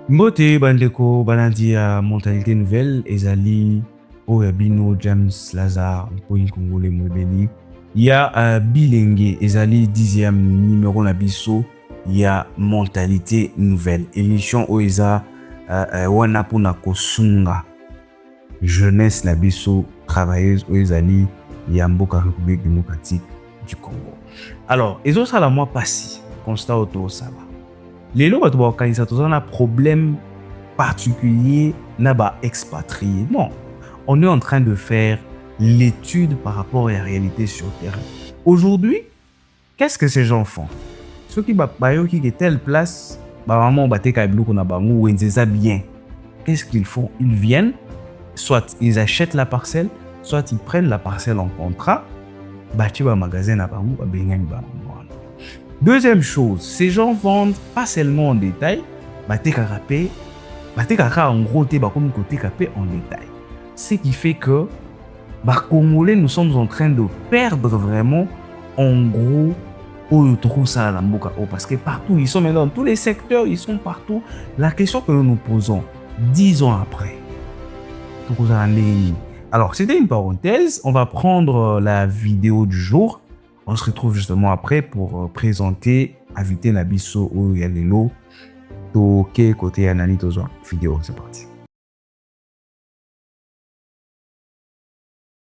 Mbote bandeko banadi ya mentalité nouvelle ezali oyo bino James Lazare mpoyi congolais mwebeli ya bilenge ezali 10e numéro na biso ya mentalité nouvelle émission oyo eza wana mpona kosunga jeunesse na biso travailleuse oyo ezali ya mboka République démocratique du Congo. Alors ezosala mwa pasi constat oyo tozosala lelo bato bakanisa toza na problème particulier na ba expatrié. Non, on est en train de faire l'étude par rapport à la réalité sur le terrain. Aujourd'hui, qu'est-ce que ces gens font? Ceux qui bayoki qui telle place, maman bateka biloko na bango wenzeza bien. Qu'est-ce qu'ils font? Ils viennent, soit ils achètent la parcelle, soit ils prennent la parcelle en contrat, bâti ba magasin na bango ba bengani ba. Deuxième chose, ces gens vendent pas seulement en détail, en gros, comme côté capé en détail. Ce qui fait que, Congolais, nous sommes en train de perdre vraiment, en gros, parce que partout, ils sont maintenant dans tous les secteurs, ils sont partout. La question que nous nous posons, 10 ans après, alors c'était une parenthèse, on va prendre la vidéo du jour. On se retrouve justement après pour présenter invité Nabiso ou Yalelo. Toke côté Anani Tozo. Vidéo, c'est parti.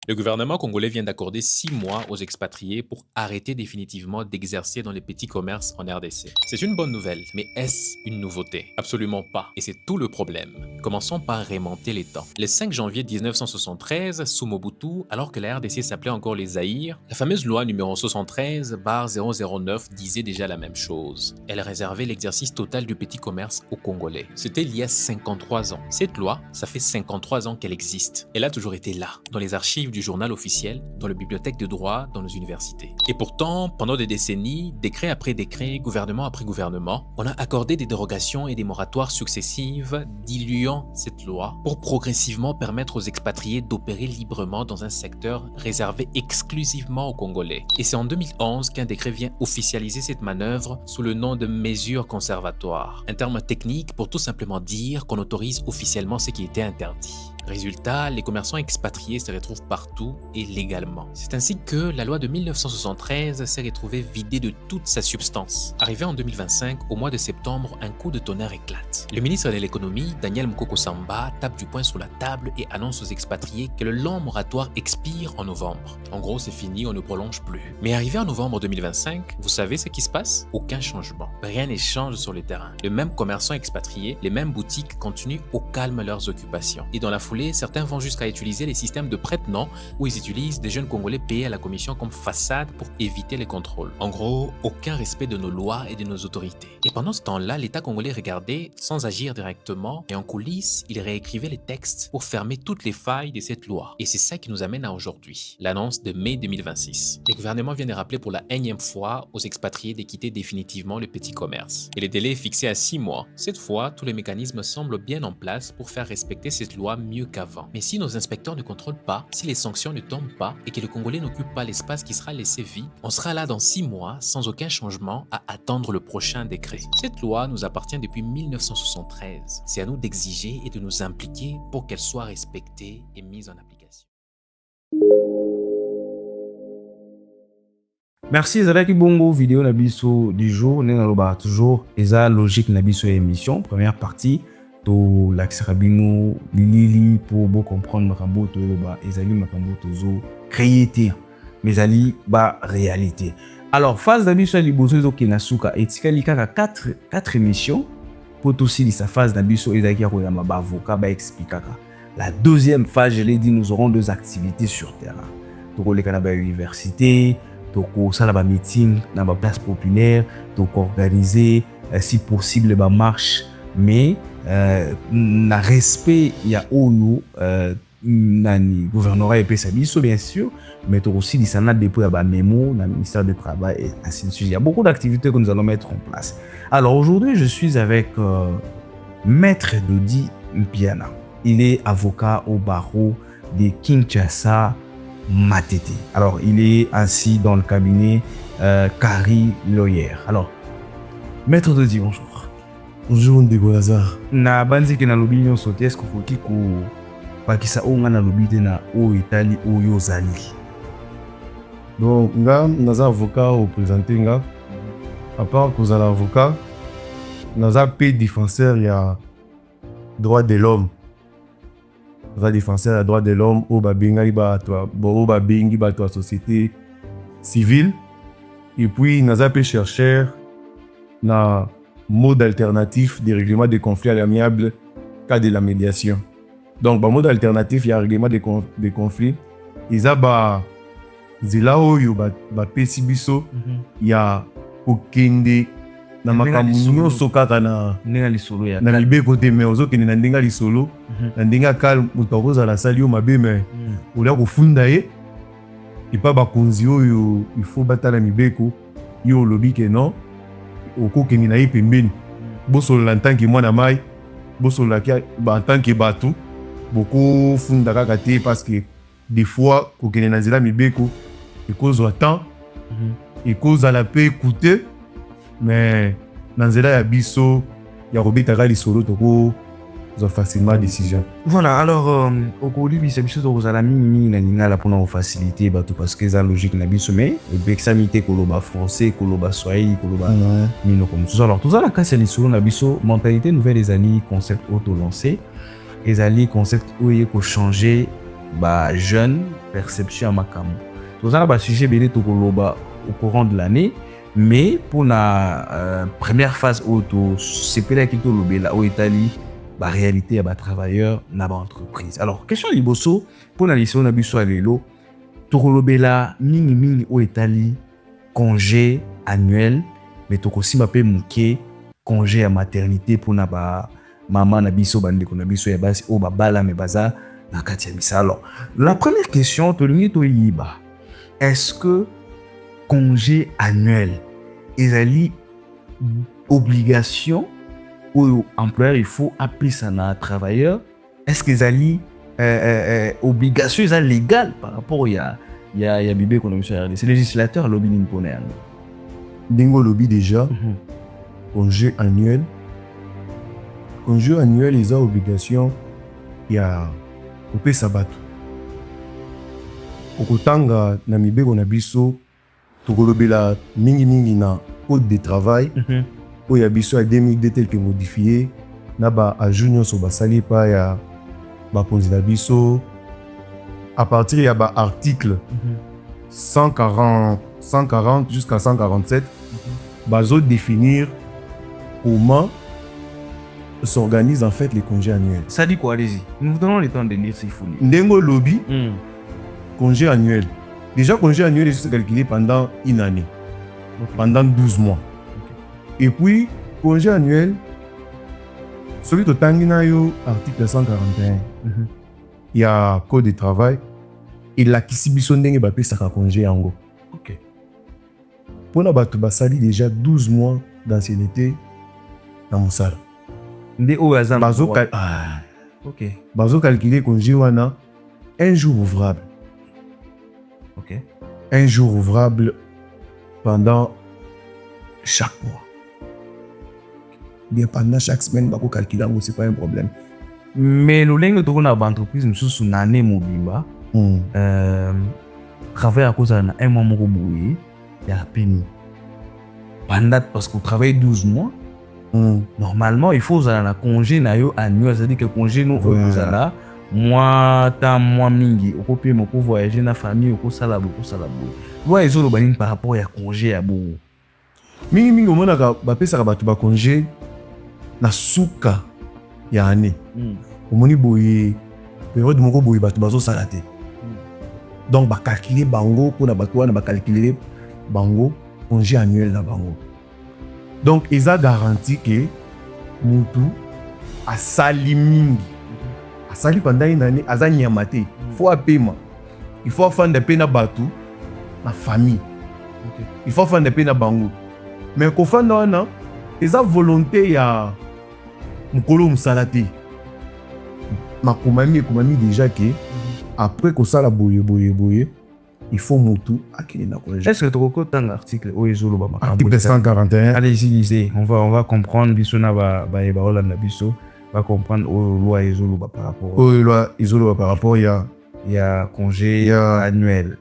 Le gouvernement congolais vient d'accorder 6 mois aux expatriés pour arrêter définitivement d'exercer dans les petits commerces en RDC. C'est une bonne nouvelle, mais est-ce une nouveauté? Absolument pas, et c'est tout le problème. Commençons par remonter les temps. Le 5 janvier 1973, sous Mobutu, alors que la RDC s'appelait encore les Zaïre, la fameuse loi numéro 73/009 disait déjà la même chose. Elle réservait l'exercice total du petit commerce aux Congolais. C'était il y a 53 ans. Cette loi, ça fait 53 ans qu'elle existe. Elle a toujours été là, dans les archives du journal officiel, dans les bibliothèques de droit, dans nos universités. Et pourtant, pendant des décennies, décret après décret, gouvernement après gouvernement, on a accordé des dérogations et des moratoires successives diluant cette loi pour progressivement permettre aux expatriés d'opérer librement dans un secteur réservé exclusivement aux Congolais. Et c'est en 2011 qu'un décret vient officialiser cette manœuvre sous le nom de mesures conservatoires, un terme technique pour tout simplement dire qu'on autorise officiellement ce qui était interdit. Résultat, les commerçants expatriés se retrouvent partout et légalement. C'est ainsi que la loi de 1973 s'est retrouvée vidée de toute sa substance. Arrivé en 2025, au mois de septembre, un coup de tonnerre éclate. Le ministre de l'économie, Daniel Mukoko Samba, tape du poing sur la table et annonce aux expatriés que le long moratoire expire en novembre. En gros, c'est fini, on ne prolonge plus. Mais arrivé en novembre 2025, vous savez ce qui se passe? Aucun changement. Rien ne change sur le terrain. Les mêmes commerçants expatriés, les mêmes boutiques continuent au calme leurs occupations. Et dans la foulée, certains vont jusqu'à utiliser les systèmes de prête-nom où ils utilisent des jeunes Congolais payés à la commission comme façade pour éviter les contrôles. En gros, aucun respect de nos lois et de nos autorités. Et pendant ce temps-là, l'État congolais regardait sans agir directement et en coulisses, il réécrivait les textes pour fermer toutes les failles de cette loi. Et c'est ça qui nous amène à aujourd'hui, l'annonce de mai 2026. Le gouvernement vient de rappeler pour la énième fois aux expatriés de quitter définitivement le petit commerce. Et le délai est fixé à 6 mois. Cette fois, tous les mécanismes semblent bien en place pour faire respecter cette loi mieux qu'avant. Mais si nos inspecteurs ne contrôlent pas, si les sanctions ne tombent pas et que le Congolais n'occupe pas l'espace qui sera laissé vide, on sera là dans 6 mois sans aucun changement à attendre le prochain décret. Cette loi nous appartient depuis 1973. C'est à nous d'exiger et de nous impliquer pour qu'elle soit respectée et mise en application. Merci Zalaki Bongo, vidéo Nabiso du jour. Nenaloba toujours, eza logique Nabiso émission, première partie. To l'axerabino lili pour beau comprendre makambo to ba ezali makambo tozo créer mais ali ba réalité. Alors phase d'habitation liboso ezoki na suka etikali kaka 4 émissions pour aussi sa phase d'habitation ezaki ko ya ba avocat ba expliquer. La deuxième phase, je l'ai dit, nous aurons 2 activités sur terrain. Toko le kana ba université, toko sala ba meeting na ba place populaire, toko organiser si possible ba marche mais na respect ya oyo nani gouvernorat et PSABISO bien sûr mais aussi du Sénat dépôt ya mémo na ministère du travail et ainsi de suite. Il y a beaucoup d'activités que nous allons mettre en place. Alors aujourd'hui je suis avec Maître Dodi Mpiana. Il est avocat au barreau de Kinshasa Matete. Alors il est ainsi dans le cabinet Kari Lawyer. Alors Maître Dodi, bonjour. Bonjour ndeko Lazare. Na banziki na lobi nyonso te, est-ce que koki ko bakisa oyo nga na lobi te na oyo etali oyo ozali? Donc nga naza avocat représenté nga. À part kozala avocat, naza pe défenseur ya droit de l'homme. Naza défenseur ya droit de l'homme oyo babengaki bato oyo babengi bato ya société civile. Et puis naza pe chercheur na mode alternatif des règlements de conflits à l'amiable cas de la médiation. Donc ba mode alternatif ya règlement de conflits eza ba nzela oyo bapesi biso ya kokende na makambo nyonso kaka na mibeko te, me ozokende na ndenge ya lisolo na ndenge ya calme, moto akozala asali yo mabe me olia kofunda ye epa bakonzi oyo ifo batala mibeko yo olobi ke non okokende na ye pembeni bosolola ntanke mwana mai bosololaki ntanke bato bokofunda kaka te parce que des fois kokende na nzela mibeko ekozwa temps ekozala pe écouter mais na nzela ya biso ya kobetaka lisolo tokozwa facilement décision. Voilà, alors okoli bisa biso tokozala mingi na lingala mpona kofacilité bato parce que eza logique na biso mais ebekisami te koloba français koloba swahili koloba minoko mosusu. Alors tozala kasi ya lisolo na biso mentalité nouvelle ezali concept oyo tolancé ezali concept oyo ekochanger ba jeune perception ya makambo. Tozala ba sujet ebele tokoloba au courant de l'année, mais pour la première phase oyo tosepelaki tolobela oyo etali ba réalité ya ba travailleurs na ba entreprise. Alors question liboso mpona lisolo na biso ya lelo tokolobela mingi oyo etali congé annuel, mais tokosimba pe moke congé ya maternité mpona ba mama na biso bandeko na biso ya basi oyo babala me baza na kati ya bisa. Alors la première question tolingi toyiba, est-ce que congé annuel ezali obligation ou employeur il faut appeler ça na travailleur? Est-ce que ezali obligation ezali légal par rapport ya bibe économique sur RDC? C'est législateur lobby nini mpona yango? Ndenge lobby déjà congé annuel eza obligation ya kopesa bato okotanga na mibeko na biso tokolobela mingi na code de travail oyo ya biso ya 2002 tel que modifié na ba ajout nyonso basali pa ya bakonzi na biso à partir ya ba article 140 jusqu'à 147 bazo définir comment s'organise en fait les congés annuels. Ça dit quoi? Allez-y, nous vous donnons le temps de lire s'il faut lire. Ndengo lobby congé annuel. Déjà, congé annuel est calculé pendant une année, pendant 12 mois. Et puis, congé annuel, celui de Tanginayo, article 141, il y a code de travail, et la Kisibisondeng et ça congé en gros. Ok. Pour la batu basali déjà 12 mois d'ancienneté dans mon salle. Ok. Bazo calculé congé wana un jour ouvrable. Ok. Un jour ouvrable pendant chaque mois. Bien pendant chaque semaine, bako calculer, c'est pas un problème. Mais le lingue de la entreprise, nous sommes une année mobile. Travailler à cause d'un mois mobile, il y a pénible. Pendant parce qu'on travaille 12 mois, normalement, il faut un congé annuel, c'est-à-dire que le congé nous là. Moi, moi mingi, au copier mon voyager na famille, au salabo. Ouais, ils ont le par rapport à congé à bout. Mingi au monde ba pesa ba congé na suka ya année. Au moni boye période moko boye ba bazo salate. Donc ba calculer bango pour na ba toi na ba calculer bango congé annuel na bango. Donc ils a garanti que mutu a sali mingi. Asali pendant une année, azani yamate. Il faut un paiement. Il faut faire des paiements batu, ma famille. Il faut faire des paiements bango. Mais quand on fait un ils ont volonté ya mukolo musalate. Ma komami déjà que après que ça la boye, il faut mutu akende na congé. Est-ce que tu as un article où ils ont le Article 141. Allez-y, lisez. On va comprendre. Bisona va comprendre où loi ils ont par rapport. Loi ils ont par rapport il y a congé annuel.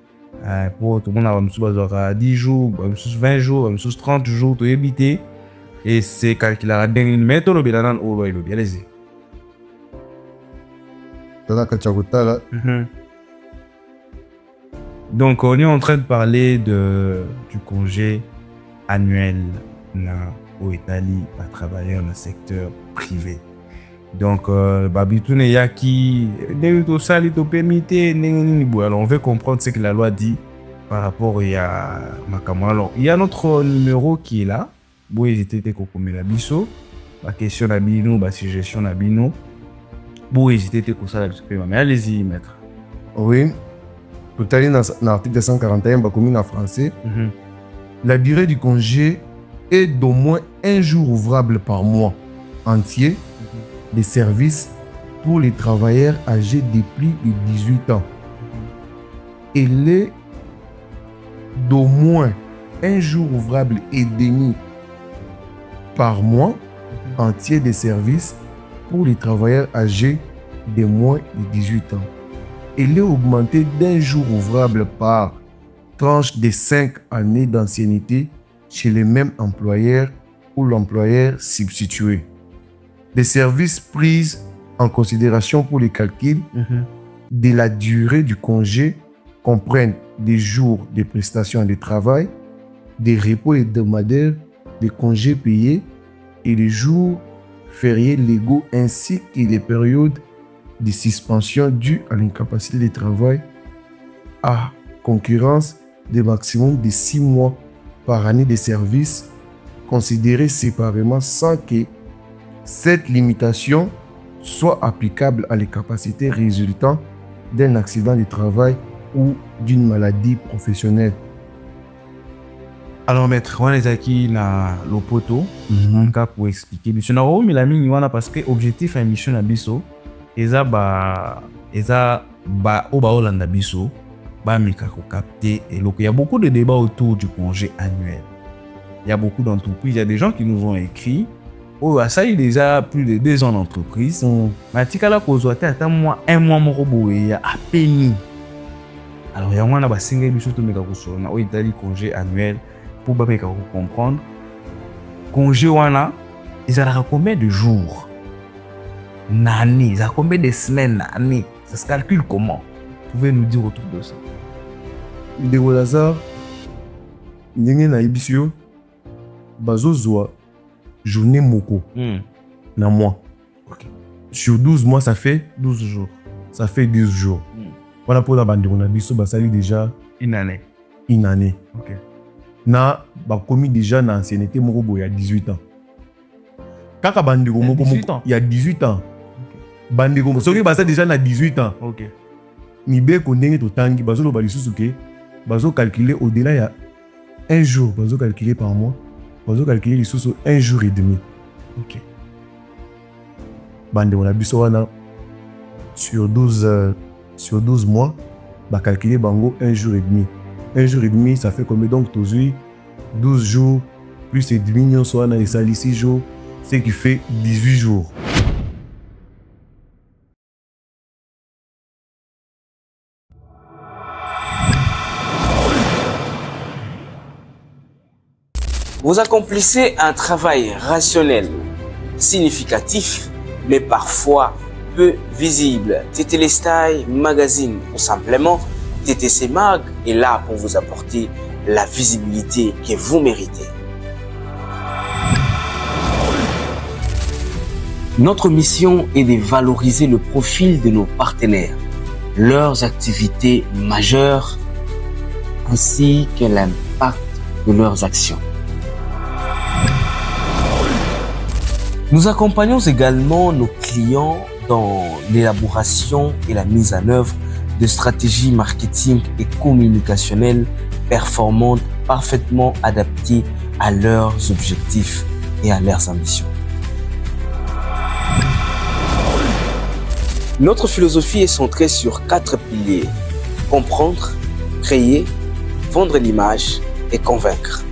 Pour tout le monde a 10 jours, 20 jours, 30 jours to éviter et c'est calculé à dernière méthode le bilan au loi le bien. Allez-y. Donc, on est en train de parler du congé annuel au Italie à travailler dans le secteur privé. Donc, Babitoune Yaki, alors on veut comprendre ce que la loi dit par rapport à Makamo. Alors, il y a notre numéro qui est là. Bon, n'hésitez pas à la biso, la question de bino, la suggestion de bino. Bon, n'hésitez pas à la mais allez-y, maître. Oui. Pour aller dans l'article 141, commis en français, la durée du congé est d'au moins un jour ouvrable par mois entier des services pour les travailleurs âgés de plus de 18 ans. Elle est d'au moins un jour ouvrable et demi par mois entier des services pour les travailleurs âgés de moins de 18 ans. Elle est augmentée d'un jour ouvrable par tranche de 5 années d'ancienneté chez les mêmes employeurs ou l'employeur substitué. Les services pris en considération pour le calcul de la durée du congé comprennent des jours de prestations de travail, des repos hebdomadaires, des congés payés et les jours fériés légaux ainsi que les périodes de suspension dues à l'incapacité de travail à concurrence de maximum de 6 mois par année de service considérés séparément sans que cette limitation soit applicable à les capacités résultant d'un accident de travail ou d'une maladie professionnelle. Alors, maître, on est aquí na lopoto, pour expliquer. Mais parce que l'objectif de la mission na biso, eza Holanda biso, capter. Et il y a beaucoup de débats autour du congé annuel. Il y a beaucoup d'entreprises, il y a des gens qui nous ont écrit. Oh, ça, il y a déjà plus de 2 ans d'entreprise. Mais si on a un mois, il y a à peine. Alors, il y a un single biso to meka kusona, au Italie congé annuel pour comprendre. Congé wana, ils ont combien de jours? Nani, ça combien de semaines, nani? Ça se calcule comment? Vous pouvez nous dire autour de ça? De Lazare, ndenge na ibisio, bazozwa journée moko na mois. Okay. Sur 12 mois, ça fait 12 jours. Ça fait 12 jours. Voilà pour la bande de biso, ça dit déjà une année. Une année. Ok. Na commis déjà dans l'ancienneté moko il y a 18 ans. Kaka bande de moko il y a 18 ans. Bande de moko soki basa déjà na 18 ans. OK. Ni be ko ndenge to tangi bazo lo balisusu ke bazo calculer au-delà il y a un jour, bazo calculer par mois. Bazo calculer lisusu un jour et demi. OK. Bande on a biso wana sur 12 mois, bah calculer bango un jour et demi. Un jour et demi, ça fait combien donc aujourd'hui 12 jours plus et demi, soit on a 6 jours, ce qui fait 18 jours. Vous accomplissez un travail rationnel, significatif, mais parfois peu visible. TTL Style Magazine ou simplement TTC Mag est là pour vous apporter la visibilité que vous méritez. Notre mission est de valoriser le profil de nos partenaires, leurs activités majeures ainsi que l'impact de leurs actions. Nous accompagnons également nos clients dans l'élaboration et la mise en œuvre de stratégies marketing et communicationnelles performantes, parfaitement adaptées à leurs objectifs et à leurs ambitions. Notre philosophie est centrée sur 4 piliers: comprendre, créer, vendre l'image et convaincre.